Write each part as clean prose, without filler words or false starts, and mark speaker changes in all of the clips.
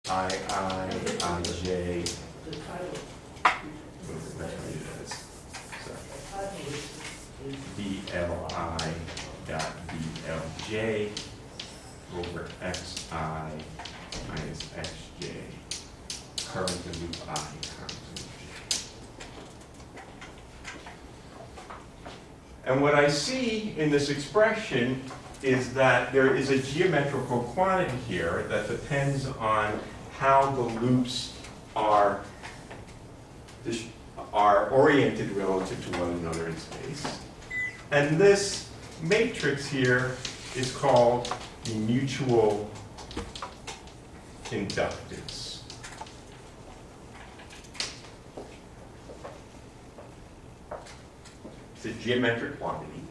Speaker 1: ij, dli dot dlj over xi minus xj, current in loop I times loop j. And what I see in this expression is that there is a geometrical quantity here that depends on how the loops are oriented relative to one another in space. And this matrix here is called the mutual inductance. It's a geometric quantity.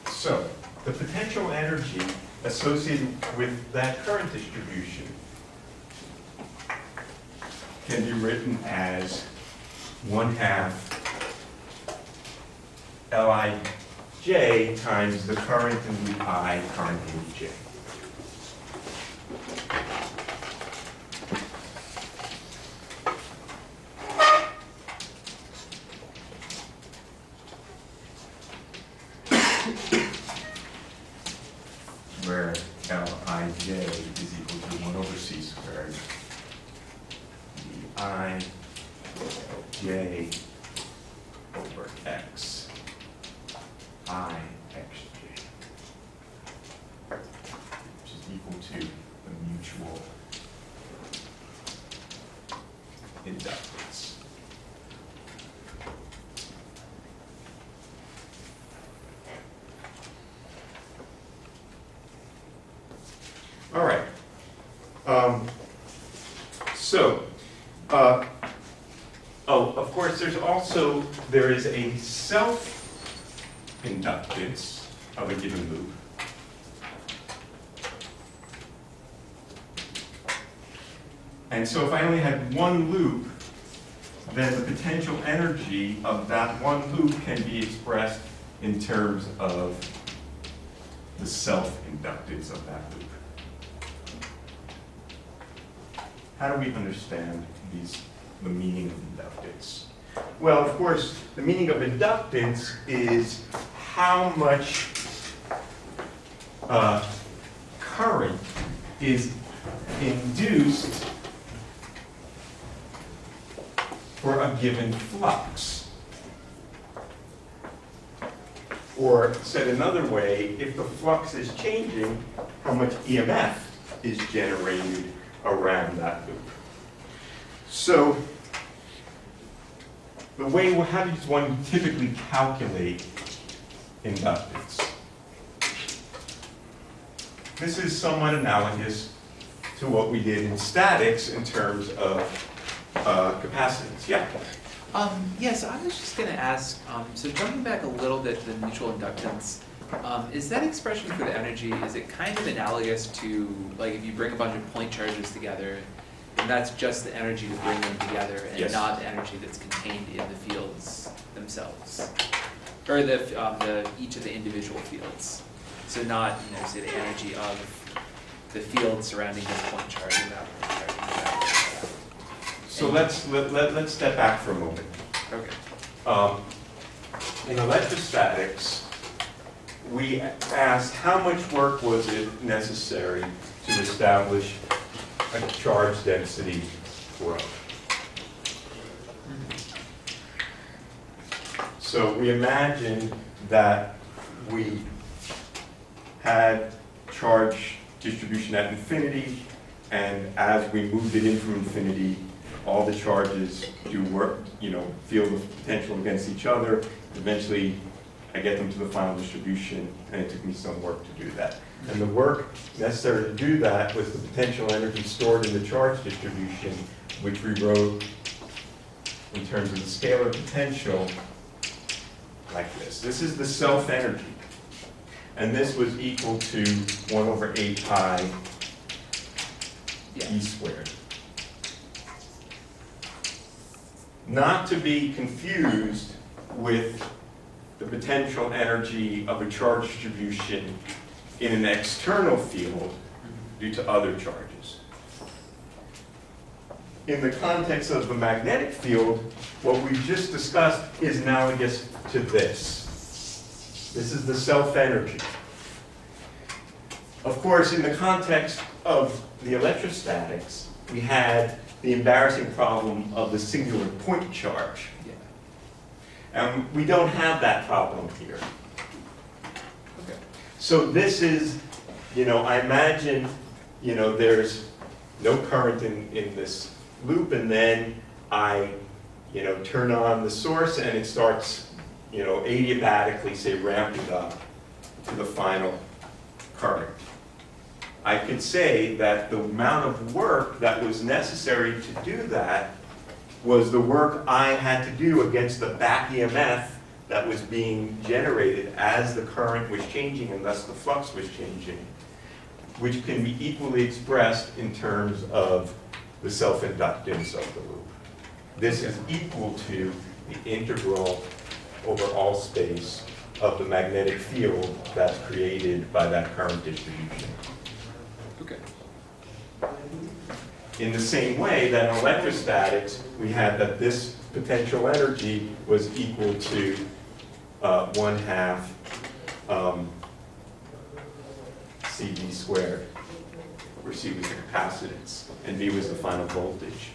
Speaker 1: So, the potential energy associated with that current distribution can be written as 1/2 Lij times the current in loop I, current in loop j. Where Lij is equal to 1 over c squared I j over x I xj, which is equal to the mutual inductance. All right. Of course, there is a self-inductance of a given loop. And so if I only had one loop, then the potential energy of that one loop can be expressed in terms of the self-inductance of that loop. How do we understand the meaning of inductance? Well, of course, the meaning of inductance is how much current is induced for a given flux. Or said another way, if the flux is changing, how much EMF is generated around that loop. So, how does one typically calculate inductance? This is somewhat analogous to what we did in statics in terms of capacitance. Yeah?
Speaker 2: Yes, I was just going to ask, so jumping back a little bit to the mutual inductance, is that expression for the energy, is it kind of analogous to, like, if you bring a bunch of point charges together, and that's just the energy to bring them together, and
Speaker 1: yes,
Speaker 2: not the energy that's contained in the fields themselves, or each of the individual fields. So not, say the energy of the field surrounding this point charge and that point charge and that.
Speaker 1: So let's step back for a moment.
Speaker 2: Okay.
Speaker 1: In electrostatics, we asked how much work was it necessary to establish a charge density rho. So we imagined that we had charge distribution at infinity, and as we moved it in from infinity, all the charges do work, feel the potential against each other. Eventually, I get them to the final distribution, and it took me some work to do that. And the work necessary to do that was the potential energy stored in the charge distribution, which we wrote in terms of the scalar potential like this. This is the self-energy. And this was equal to 1 over 8 pi E squared. not to be confused with the potential energy of a charge distribution in an external field due to other charges. In the context of the magnetic field, what we've just discussed is analogous to this. This is the self-energy. Of course, in the context of the electrostatics, we had the embarrassing problem of the singular point charge. And we don't have that problem here.
Speaker 2: Okay.
Speaker 1: So this is, I imagine, there's no current in this loop, and then I, turn on the source and it starts, adiabatically, say, ramping up to the final current. I could say that the amount of work that was necessary to do that was the work I had to do against the back EMF that was being generated as the current was changing and thus the flux was changing, which can be equally expressed in terms of the self-inductance of the loop. This is equal to the integral over all space of the magnetic field that's created by that current distribution.
Speaker 2: Okay.
Speaker 1: In the same way that in electrostatics, we had that this potential energy was equal to 1/2 CV squared, where C was the capacitance and V was the final voltage.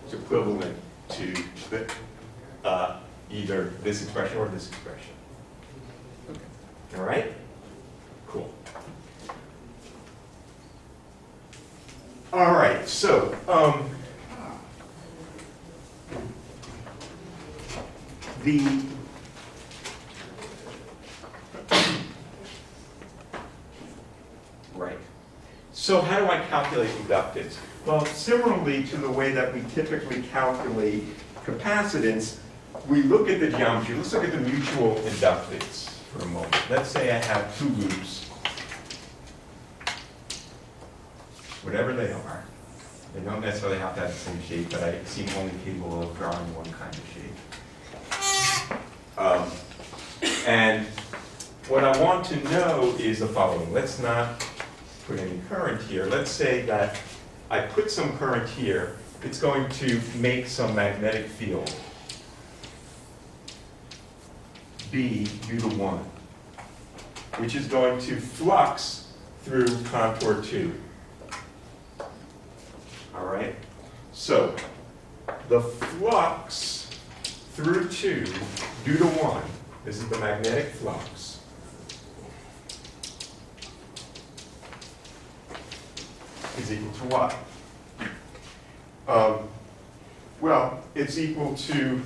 Speaker 1: It's equivalent to the, either this expression or this expression.
Speaker 2: Okay.
Speaker 1: All right? Cool. All right, so right. So how do I calculate inductance? Well, similarly to the way that we typically calculate capacitance, we look at the geometry. Let's look at the mutual inductance for a moment. Let's say I have two loops, whatever they are. They don't necessarily have to have the same shape, but I seem only capable of drawing one kind of shape. And what I want to know is the following. Let's not put any current here. Let's say that I put some current here. It's going to make some magnetic field, B due to 1, which is going to flux through contour 2. All right? So the flux through 2 due to 1, this is the magnetic flux, is equal to what? Well, it's equal to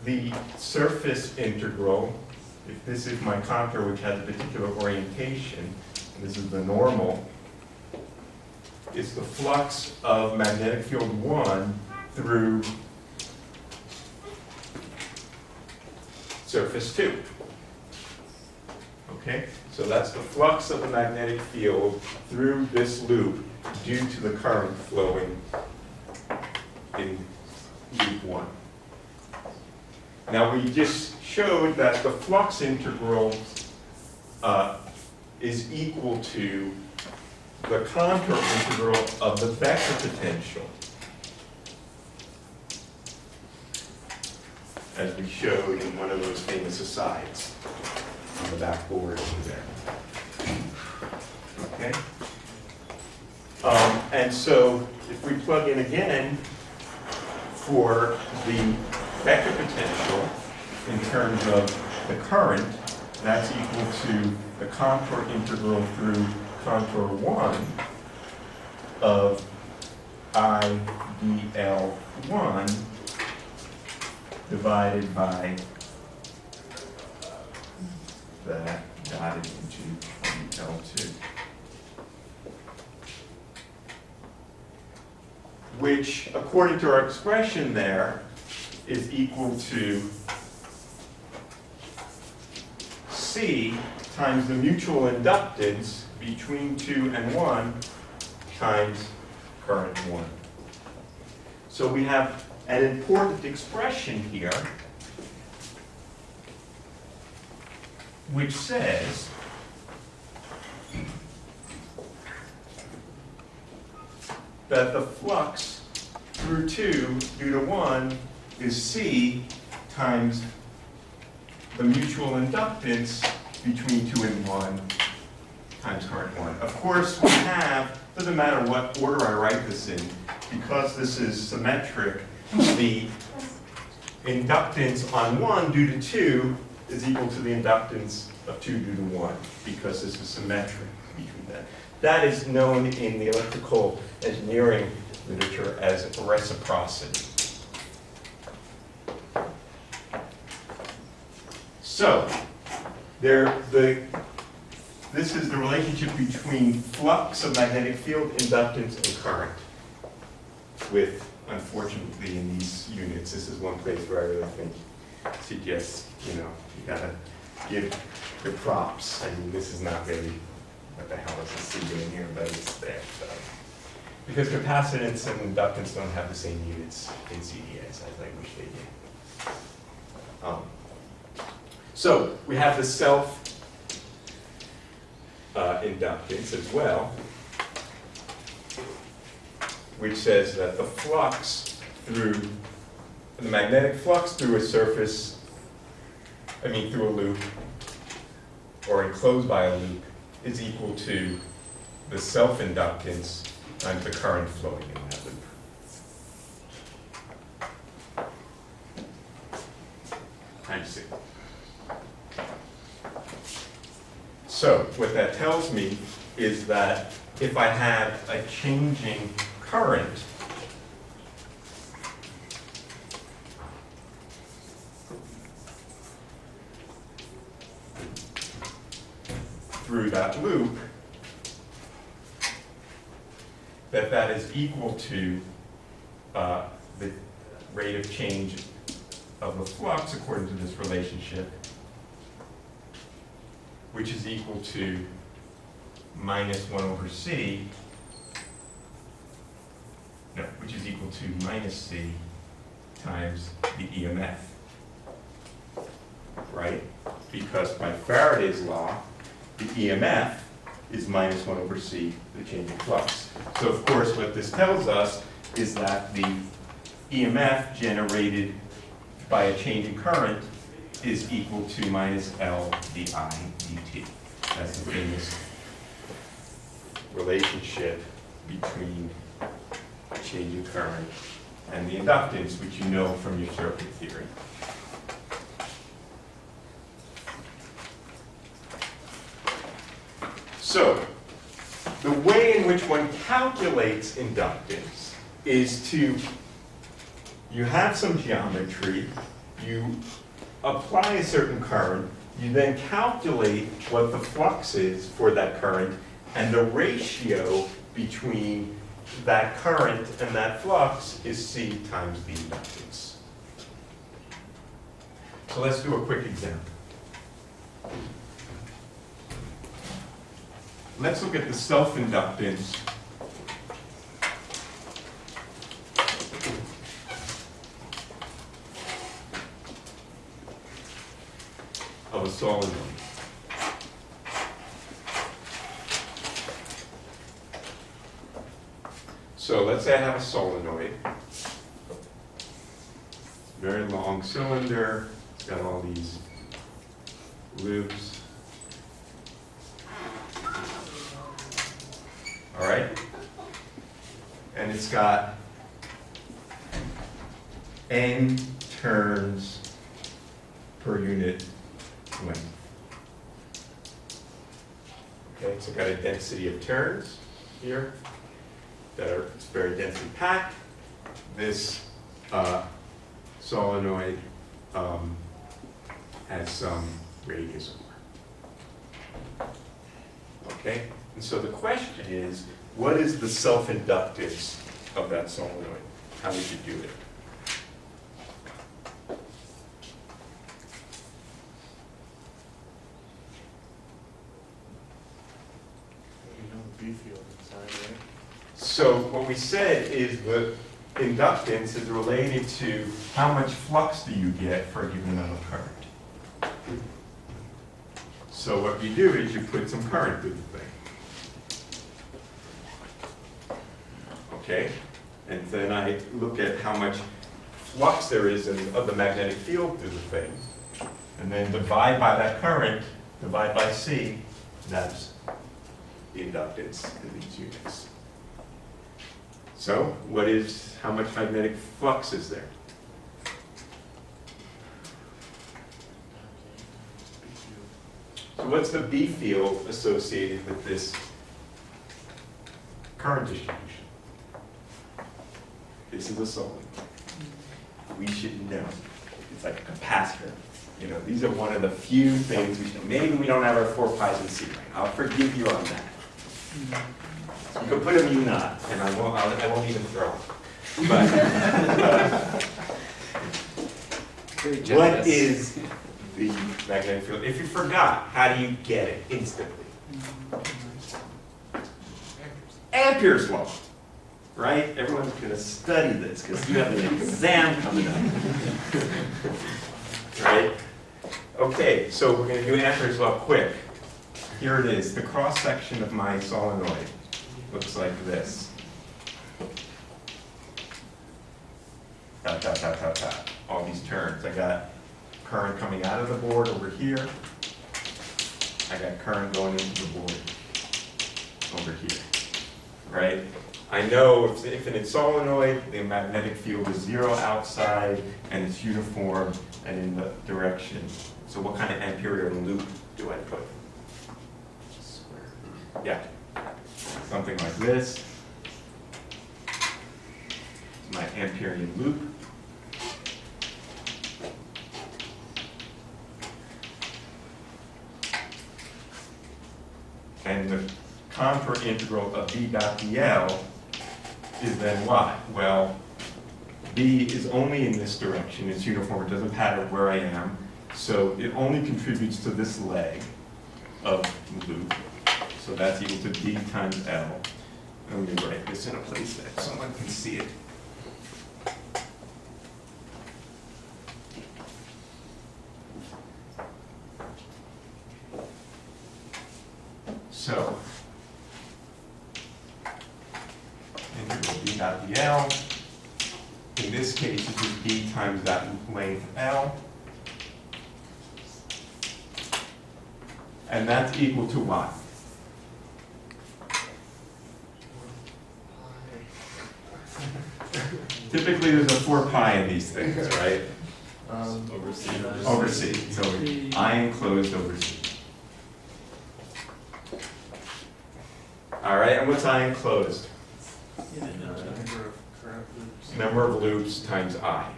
Speaker 1: the surface integral. If this is my contour, which has a particular orientation, and this is the normal, it's the flux of magnetic field 1 through surface 2. Okay? So that's the flux of the magnetic field through this loop due to the current flowing in loop 1. Now we just showed that the flux integral is equal to the contour integral of the vector potential, as we showed in one of those famous asides on the back board over there. Okay? And so if we plug in again for the vector potential in terms of the current, that's equal to the contour integral through contour 1 of IDL1 divided by that dotted into L2. Which, according to our expression there, is equal to C times the mutual inductance between 2 and 1 times current 1. So we have an important expression here which says that the flux through 2 due to 1 is C times the mutual inductance between 2 and 1 times current 1. Of course, we have, doesn't matter what order I write this in, because this is symmetric, the inductance on 1 due to 2 is equal to the inductance of 2 due to 1, because this is symmetric between them. That is known in the electrical engineering literature as reciprocity. So, this is the relationship between flux of magnetic field, inductance, and current. With, unfortunately, in these units, this is one place where I really think suggests, you gotta give the props. I mean, this is not really, what the hell is this C doing here, but it's there. So. Because capacitance and inductance don't have the same units in CDS as I wish they did. So we have the self inductance as well, which says that the flux through, the magnetic flux through a surface, through a loop, or enclosed by a loop, is equal to the self-inductance times the current flowing in that loop. Times C. So what that tells me is that if I have a changing current, through that loop, that is equal to the rate of change of the flux according to this relationship, which is equal to minus 1 over C, no, which is equal to minus C times the EMF, right? Because by Faraday's law, the EMF is minus 1 over C, the change in flux. So of course what this tells us is that the EMF generated by a change in current is equal to minus L di dt. That's the famous relationship between a change in current and the inductance, which you know from your circuit theory. So, the way in which one calculates inductance is you have some geometry, you apply a certain current, you then calculate what the flux is for that current, and the ratio between that current and that flux is C times the inductance. So let's do a quick example. Let's look at the self-inductance of a solenoid. So let's say I have a solenoid, very long cylinder, it's got all these loops. All right? And it's got n turns per unit length. Okay, so I've got a density of turns here that are very densely packed. This solenoid has some radius over. Okay? And so the question is, what is the self-inductance of that solenoid? How would you do it?
Speaker 3: You know the B field inside, right?
Speaker 1: So what we said is that inductance is related to how much flux do you get for a given amount of current. So what you do is you put some current through the thing. Okay? And then I look at how much flux there is of the magnetic field through the thing, and then divide by that current, divide by C, that's the inductance in these units. So how much magnetic flux is there? So what's the B field associated with this current distribution? This is a solenoid. We should know. It's like a capacitor. You know, these are one of the few things we should know. Maybe we don't have our 4 pi's in C right. I'll forgive you on that. You can put a mu naught, and I won't even throw it. But what is the magnetic field? If you forgot, how do you get it instantly? Ampere's law. Right? Everyone's going to study this because you have an exam coming up. Right? Okay, so we're going to do Ampere's law quick. Here it is. The cross-section of my solenoid looks like this. Dot, dot, dot, dot, dot. All these terms. I got current coming out of the board over here. I got current going into the board over here. Right? I know if it's an infinite solenoid, the magnetic field is 0 outside, and it's uniform and in the direction. So what kind of Amperian loop do I put? Yeah, something like this. My Amperian loop. And the contour integral of B dot dl is then what? Well, B is only in this direction. It's uniform. It doesn't matter where I am. So it only contributes to this leg of the loop. So that's equal to D times L. Let me write this in a place that someone can see it. So, integral D dot dl. In this case, it's just D times that length L. And that's equal to what? Typically, there's a 4 pi in these things, right?
Speaker 3: Over C.
Speaker 1: Over C. So I enclosed over C. All right, and what's I enclosed? Number of loops times I,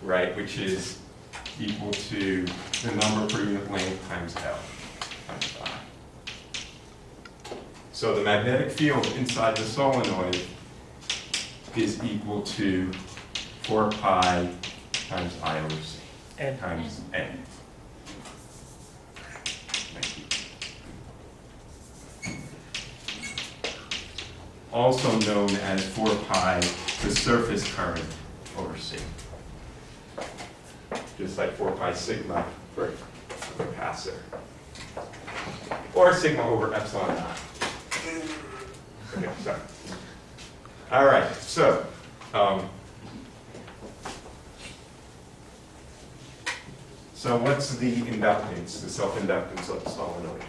Speaker 1: right? Which is equal to the number per unit length times L times I. So the magnetic field inside the solenoid is equal to 4 pi times I over C times N. Thank you. Also known as 4 pi the surface current over C. Just like 4 pi sigma for a capacitor. Or sigma over epsilon naught. Okay, sorry. All right, so so what's the inductance, the self-inductance of the solenoid?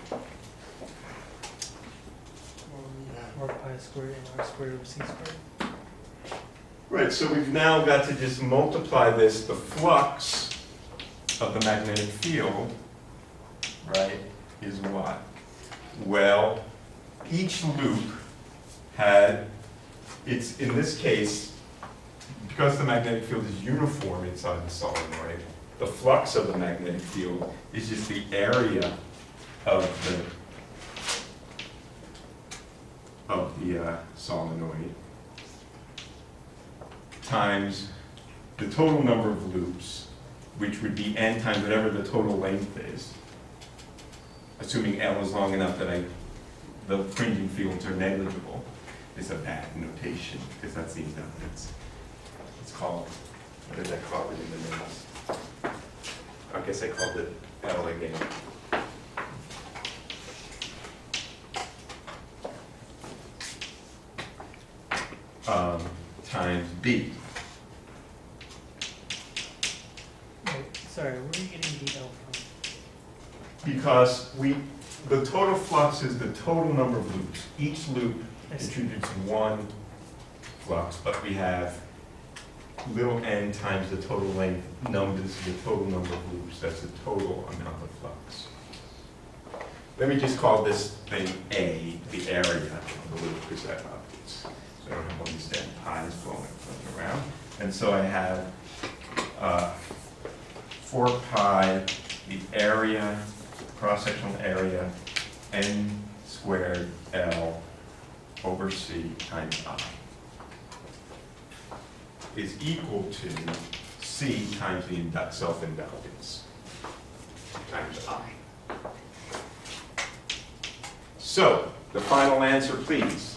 Speaker 4: 4 pi squared and R squared over C squared.
Speaker 1: Right, so we've now got to just multiply this, the flux of the magnetic field, right, is what? Well, each loop had, it's in this case, because the magnetic field is uniform inside the solenoid, the flux of the magnetic field is just the area of the solenoid times the total number of loops, which would be n times whatever the total length is, assuming L is long enough that the fringing fields are negligible. Is a bad notation because that's the inductance. called, what did I call it in the notes? I guess I called it L again. Times B.
Speaker 4: Wait, sorry, where are you getting the L from?
Speaker 1: Because the total flux is the total number of loops. Each loop
Speaker 4: I see.
Speaker 1: contributes one flux, but we have little n times the total length numbers, the total number of loops. That's the total amount of flux. Let me just call this thing A, the area of the loop, because that's obvious. So I don't have all these dead pi's floating around. And so I have 4 pi, the area, cross-sectional area, n squared L over C times I is equal to C times the self-indulgence times I. So, the final answer, please.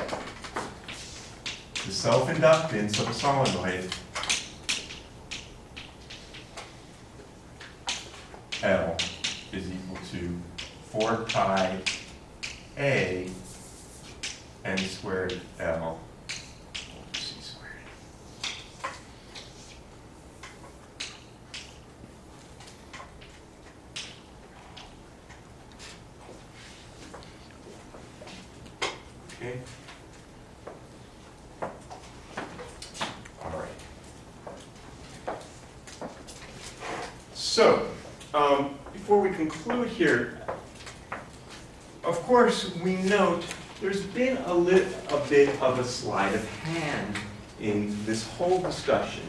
Speaker 1: The self-inductance of a solenoid, L, is equal to 4 pi A n squared L over C squared. Okay. All right. So, before we conclude here, of course, we note there's been a bit of a sleight of hand in this whole discussion.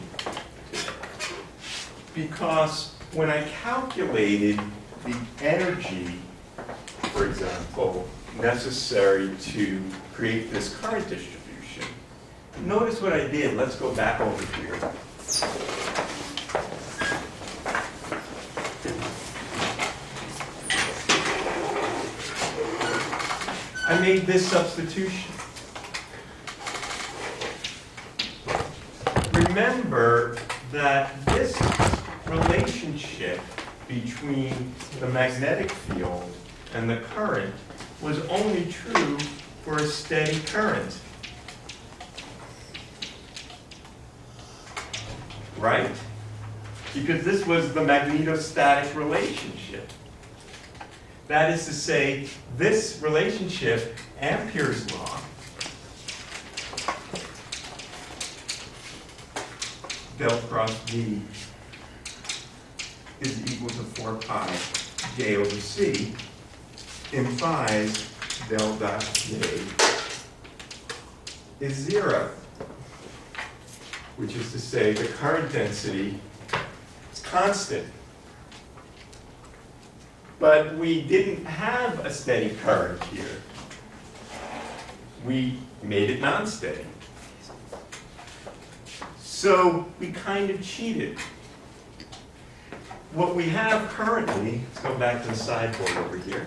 Speaker 1: Because when I calculated the energy, for example, necessary to create this current distribution, notice what I did. Let's go back over here. I made this substitution. Remember that this relationship between the magnetic field and the current was only true for a steady current. Right? Because this was the magnetostatic relationship. That is to say, this relationship, Ampere's law, del cross V is equal to 4 pi J over C, implies del dot J is 0, which is to say the current density is constant. But we didn't have a steady current here. We made it non-steady. So we kind of cheated. What we have currently, let's go back to the sideboard over here.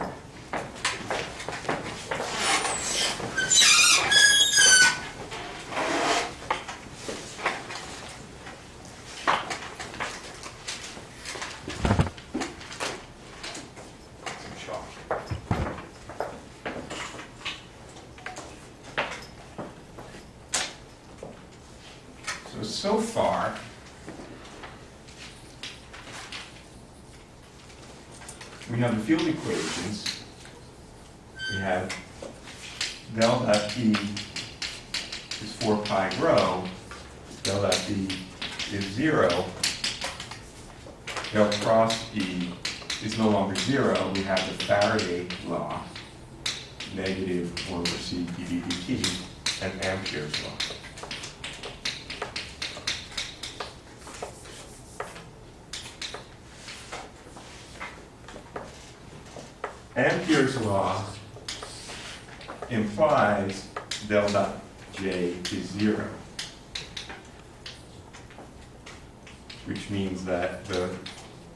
Speaker 1: So far, we have the field equations. We have del dot E is 4 pi rho, del dot B is 0, del cross E is no longer 0. We have the Faraday law, negative 1 over C dV dt, and Ampere's law. Ampere's law implies del dot J is 0, which means that the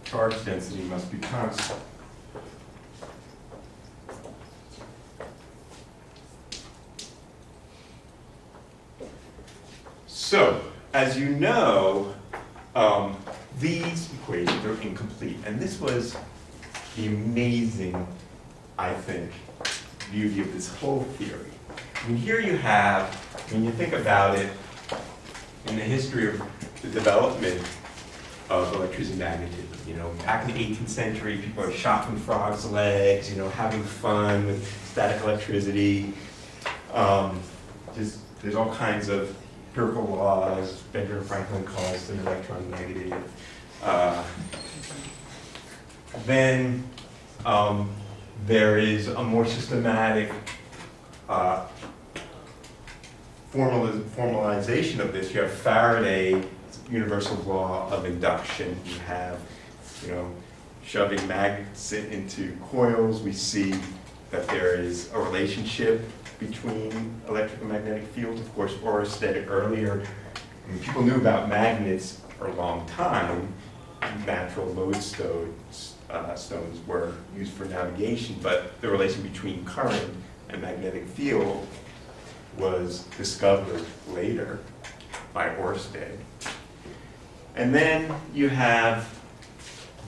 Speaker 1: charge density must be constant. So, as you know, these equations are incomplete. And this was the amazing, I think, beauty of this whole theory. I mean, here you have, when you think about it, in the history of the development of electricity magnetism, you know, back in the 18th century, people are chopping frogs' legs, you know, having fun with static electricity. There's all kinds of empirical laws. Benjamin Franklin calls them electron negative. Then there is a more systematic formalization of this. You have Faraday's universal law of induction. You have, you know, shoving magnets into coils. We see that there is a relationship between electric and magnetic fields. Of course, Oersted earlier, I mean, people knew about magnets for a long time. Natural lodestones stones were used for navigation, but the relation between current and magnetic field was discovered later by Oersted. And then you have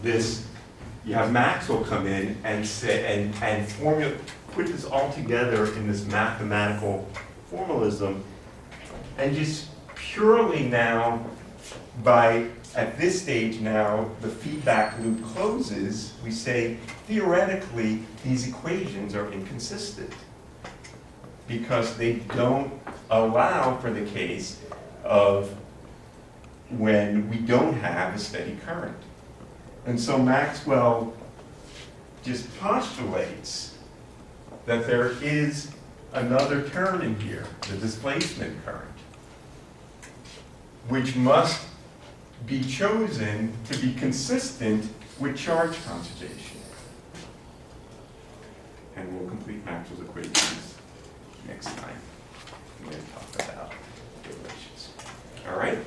Speaker 1: this, you have Maxwell come in and say, and put this all together in this mathematical formalism, and just purely now, at this stage now, the feedback loop closes, we say, theoretically, these equations are inconsistent because they don't allow for the case of when we don't have a steady current. And so Maxwell just postulates that there is another term in here, the displacement current, which must be chosen to be consistent with charge conservation. And we'll complete Maxwell's equations next time. I'm going to talk about the relations. All right?